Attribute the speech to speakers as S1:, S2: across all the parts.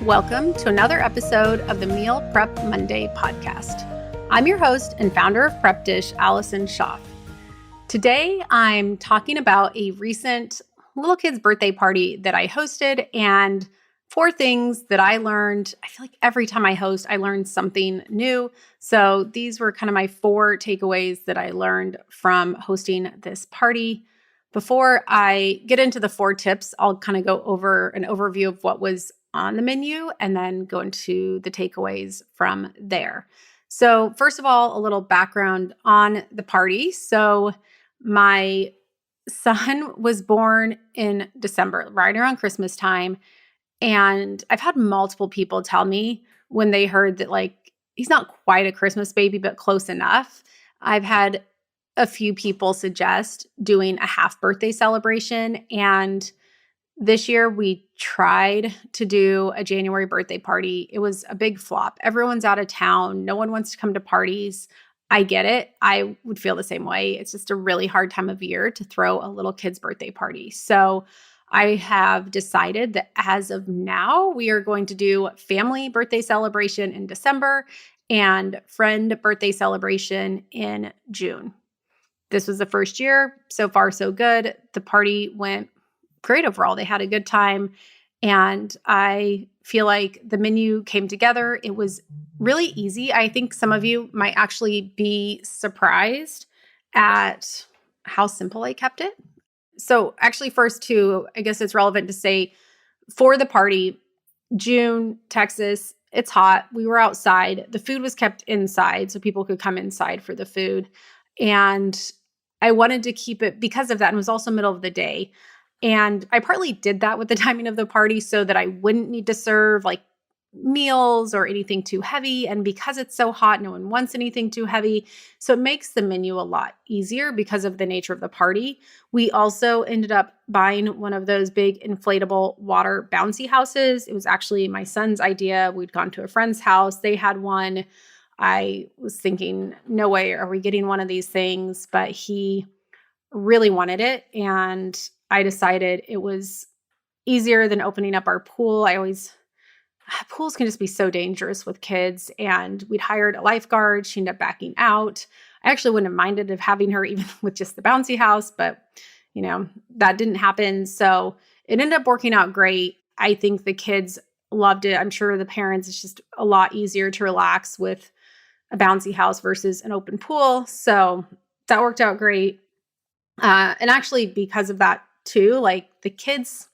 S1: Welcome to another episode of the Meal Prep Monday podcast. I'm your host and founder of Prep Dish, Allison Schaaf. Today, I'm talking about a recent little kid's birthday party that I hosted and 4 things that I learned. I feel like every time I host, I learn something new. So these were kind of my 4 takeaways that I learned from hosting this party. Before I get into the 4 tips, I'll kind of go over an overview of what was on the menu and then go into the takeaways from there. So first of all, a little background on the party. So my son was born in December, right around Christmas time. And I've had multiple people tell me when they heard that, like, he's not quite a Christmas baby, but close enough. I've had a few people suggest doing a half birthday celebration. And this year we tried to do a January birthday party. It was a big flop. Everyone's out of town. No one wants to come to parties. I get it. I would feel the same way. It's just a really hard time of year to throw a little kid's birthday party. So I have decided that as of now, we are going to do family birthday celebration in December and friend birthday celebration in June. This was the first year. So far, so good. The party went great overall. They had a good time. And I feel like the menu came together. It was really easy. I think some of you might actually be surprised at how simple I kept it. So actually first too, I guess it's relevant to say for the party, June, Texas, it's hot. We were outside. The food was kept inside so people could come inside for the food. And I wanted to keep it because of that. And it was also middle of the day. And I partly did that with the timing of the party so that I wouldn't need to serve like meals or anything too heavy. And because it's so hot, no one wants anything too heavy. So it makes the menu a lot easier because of the nature of the party. We also ended up buying one of those big inflatable water bouncy houses. It was actually my son's idea. We'd gone to a friend's house. They had one. I was thinking, no way are we getting one of these things, but he really wanted it. And I decided it was easier than opening up our pool. Pools can just be so dangerous with kids. And we'd hired a lifeguard. She ended up backing out. I actually wouldn't have minded of having her even with just the bouncy house, but that didn't happen. So it ended up working out great. I think the kids loved it. I'm sure the parents, it's just a lot easier to relax with a bouncy house versus an open pool. So that worked out great. And actually because of that too, like the kids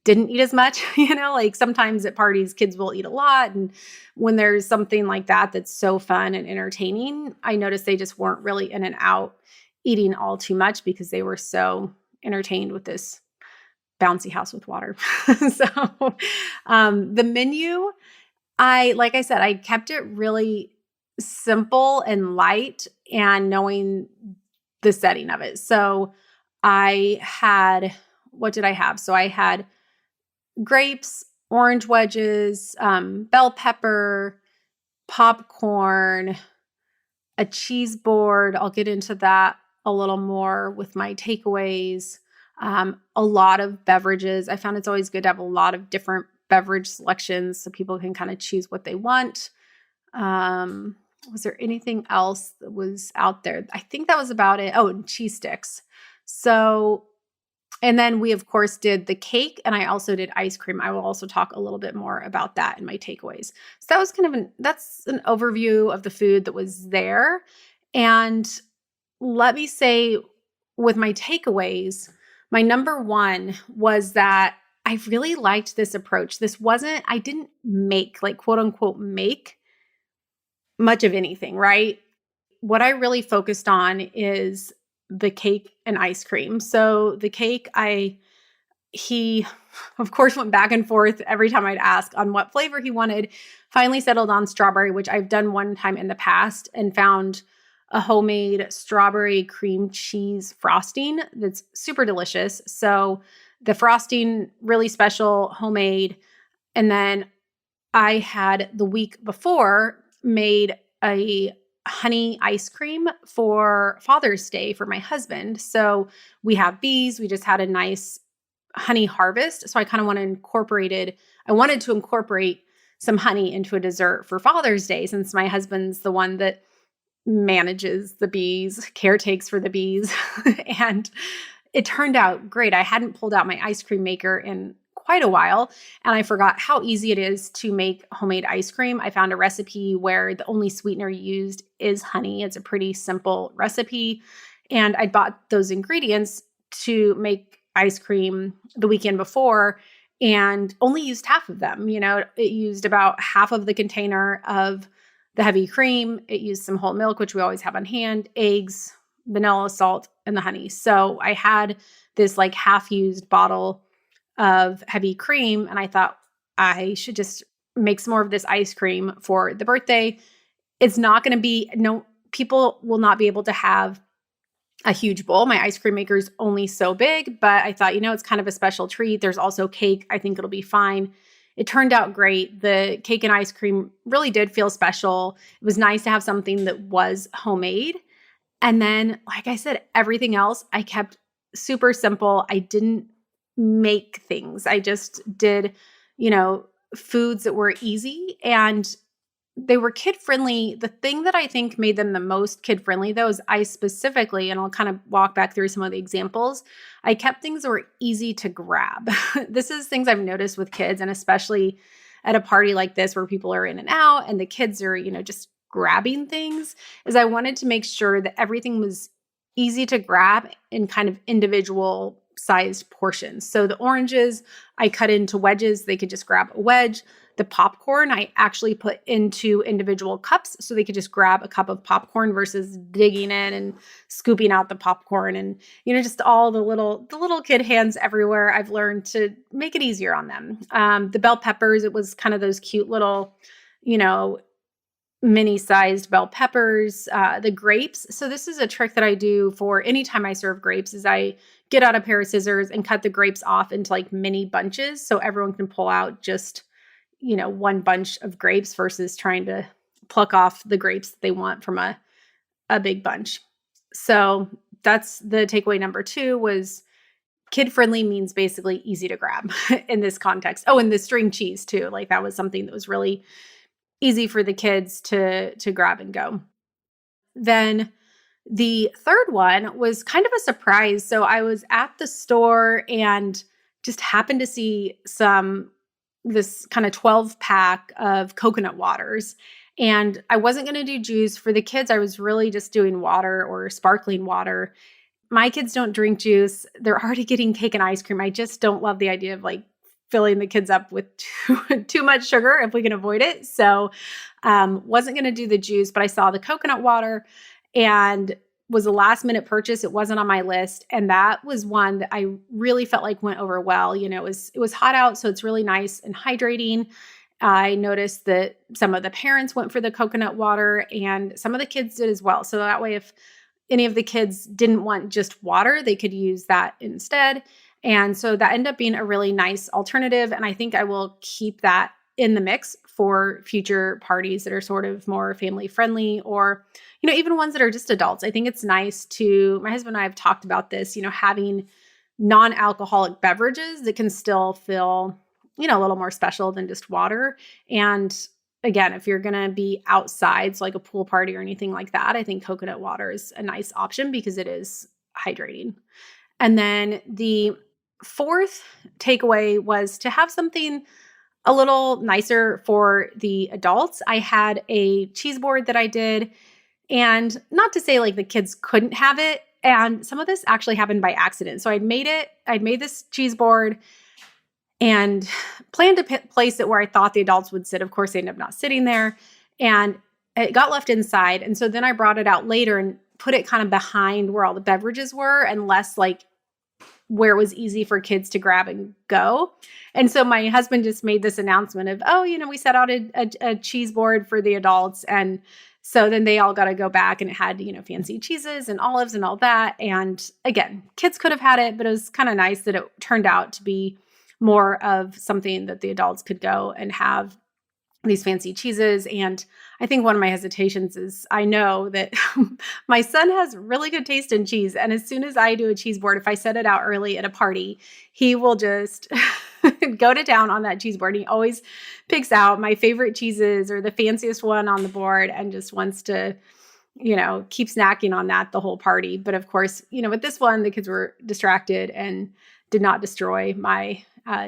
S1: didn't eat as much, like sometimes at parties, kids will eat a lot. And when there's something like that, that's so fun and entertaining, I noticed they just weren't really in and out eating all too much because they were so entertained with this bouncy house with water. So the menu, like I said, I kept it really simple and light and knowing the setting of it. So what did I have? So I had grapes, orange wedges, bell pepper, popcorn, a cheese board. I'll get into that a little more with my takeaways. A lot of beverages. I found it's always good to have a lot of different beverage selections so people can kind of choose what they want. Was there anything else that was out there? I think that was about it. Oh, and cheese sticks. So, and then we of course did the cake and I also did ice cream. I will also talk a little bit more about that in my takeaways. So that was that's an overview of the food that was there. And let me say with my takeaways, my number 1 was that I really liked this approach. I didn't make quote unquote make much of anything, right? What I really focused on is the cake and ice cream. So the cake, he of course went back and forth every time I'd ask on what flavor he wanted, finally settled on strawberry, which I've done one time in the past and found a homemade strawberry cream cheese frosting that's super delicious. So the frosting, really special, homemade. And then I had the week before made a honey ice cream for Father's Day for my husband. So we have bees. We just had a nice honey harvest. So I kind of wanted to incorporate some honey into a dessert for Father's Day, since my husband's the one that manages the bees, caretakes for the bees. And it turned out great. I hadn't pulled out my ice cream maker in quite a while, and I forgot how easy it is to make homemade ice cream. I found a recipe where the only sweetener used is honey. It's a pretty simple recipe. And I bought those ingredients to make ice cream the weekend before and only used half of them. It used about half of the container of the heavy cream. It used some whole milk, which we always have on hand, eggs, vanilla, salt, and the honey. So I had this like half-used bottle of heavy cream, and I thought I should just make some more of this ice cream for the birthday. It's not going to be, no, people will not be able to have a huge bowl. My ice cream maker is only so big, but I thought, it's kind of a special treat. There's also cake. I think it'll be fine. It turned out great. The cake and ice cream really did feel special. It was nice to have something that was homemade. And then, like I said, everything else I kept super simple. I didn't make things. I just did, foods that were easy and they were kid friendly. The thing that I think made them the most kid friendly, though, is I specifically, and I'll kind of walk back through some of the examples, I kept things that were easy to grab. This is things I've noticed with kids, and especially at a party like this where people are in and out and the kids are, just grabbing things, is I wanted to make sure that everything was easy to grab in kind of individual sized portions. So the oranges I cut into wedges. They could just grab a wedge. The popcorn I actually put into individual cups so they could just grab a cup of popcorn versus digging in and scooping out the popcorn, and just all the little kid hands everywhere. I've learned to make it easier on them. The bell peppers, it was kind of those cute little, mini-sized bell peppers. The grapes. So this is a trick that I do for anytime I serve grapes, is I get out a pair of scissors and cut the grapes off into like mini bunches so everyone can pull out just, one bunch of grapes versus trying to pluck off the grapes that they want from a big bunch. So that's the takeaway number 2, was kid-friendly means basically easy to grab in this context. Oh, and the string cheese too. Like that was something that was really easy for the kids to grab and go. Then the third one was kind of a surprise. So I was at the store and just happened to see this kind of 12-pack of coconut waters. And I wasn't going to do juice for the kids. I was really just doing water or sparkling water. My kids don't drink juice. They're already getting cake and ice cream. I just don't love the idea of like filling the kids up with too much sugar if we can avoid it. So wasn't going to do the juice, but I saw the coconut water and was a last minute purchase. It wasn't on my list. And that was one that I really felt like went over well. It was hot out, so it's really nice and hydrating. I noticed that some of the parents went for the coconut water and some of the kids did as well. So that way, if any of the kids didn't want just water, they could use that instead. And so that ended up being a really nice alternative. And I think I will keep that in the mix for future parties that are sort of more family friendly, or, even ones that are just adults. I think it's nice my husband and I have talked about this, having non-alcoholic beverages that can still feel, a little more special than just water. And again, if you're going to be outside, so like a pool party or anything like that, I think coconut water is a nice option because it is hydrating. And then the fourth takeaway was to have something a little nicer for the adults. I had a cheese board that I did, and not to say like the kids couldn't have it. And some of this actually happened by accident. So I'd made this cheese board and planned to place it where I thought the adults would sit. Of course, they ended up not sitting there, and it got left inside. And so then I brought it out later and put it kind of behind where all the beverages were and less like where it was easy for kids to grab and go. And so my husband just made this announcement of, we set out a cheese board for the adults. And so then they all got to go back, and it had, fancy cheeses and olives and all that. And again, kids could have had it, but it was kind of nice that it turned out to be more of something that the adults could go and have these fancy cheeses. And I think one of my hesitations is I know that my son has really good taste in cheese. And as soon as I do a cheese board, if I set it out early at a party, he will just go to town on that cheese board. He always picks out my favorite cheeses or the fanciest one on the board and just wants to, keep snacking on that the whole party. But of course, with this one, the kids were distracted and did not destroy my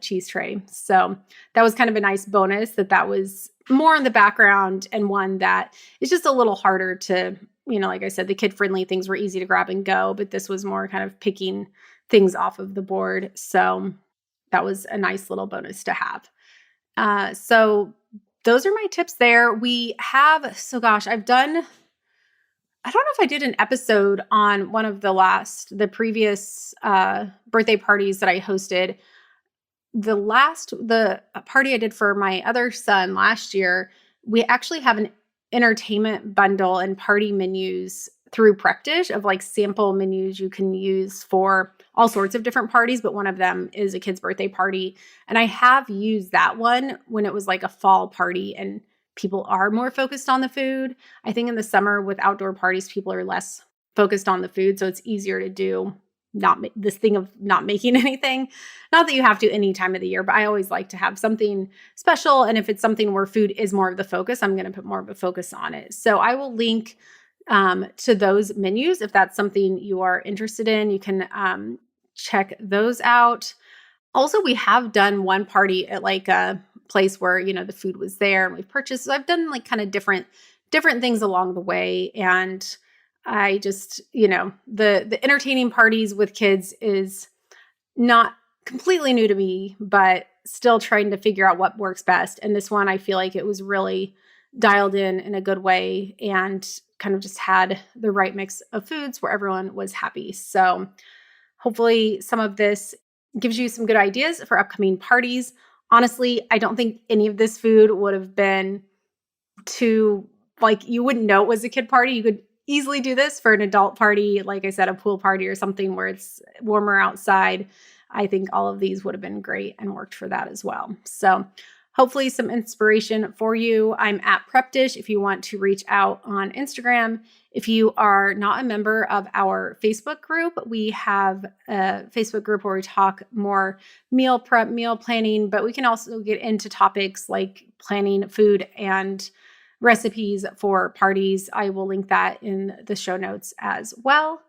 S1: cheese tray. So that was kind of a nice bonus that was more in the background and one that is just a little harder to, like I said, the kid-friendly things were easy to grab and go, but this was more kind of picking things off of the board. So that was a nice little bonus to have. So those are my tips there. We have, I don't know if I did an episode on one of the previous birthday parties that I hosted. The party I did for my other son last year, we actually have an entertainment bundle and party menus through Prep Dish of like sample menus you can use for all sorts of different parties, but one of them is a kid's birthday party. And I have used that one when it was like a fall party and people are more focused on the food. I think in the summer with outdoor parties, people are less focused on the food. So it's easier to do this thing of not making anything. Not that you have to any time of the year, but I always like to have something special. And if it's something where food is more of the focus, I'm going to put more of a focus on it. So I will link to those menus. If that's something you are interested in, you can check those out. Also, we have done one party at like a place where, the food was there and we've purchased. So I've done like kind of different things along the way. And I just, the entertaining parties with kids is not completely new to me, but still trying to figure out what works best. And this one, I feel like it was really dialed in a good way and kind of just had the right mix of foods where everyone was happy. So hopefully some of this gives you some good ideas for upcoming parties. Honestly, I don't think any of this food would have been too, like, you wouldn't know it was a kid party. You could easily do this for an adult party, like I said, a pool party or something where it's warmer outside. I think all of these would have been great and worked for that as well. So hopefully some inspiration for you. I'm at Prep Dish if you want to reach out on Instagram. If you are not a member of our Facebook group, we have a Facebook group where we talk more meal prep, meal planning, but we can also get into topics like planning food and recipes for parties. I will link that in the show notes as well.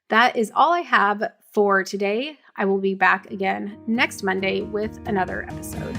S1: That is all I have for today. I will be back again next Monday with another episode.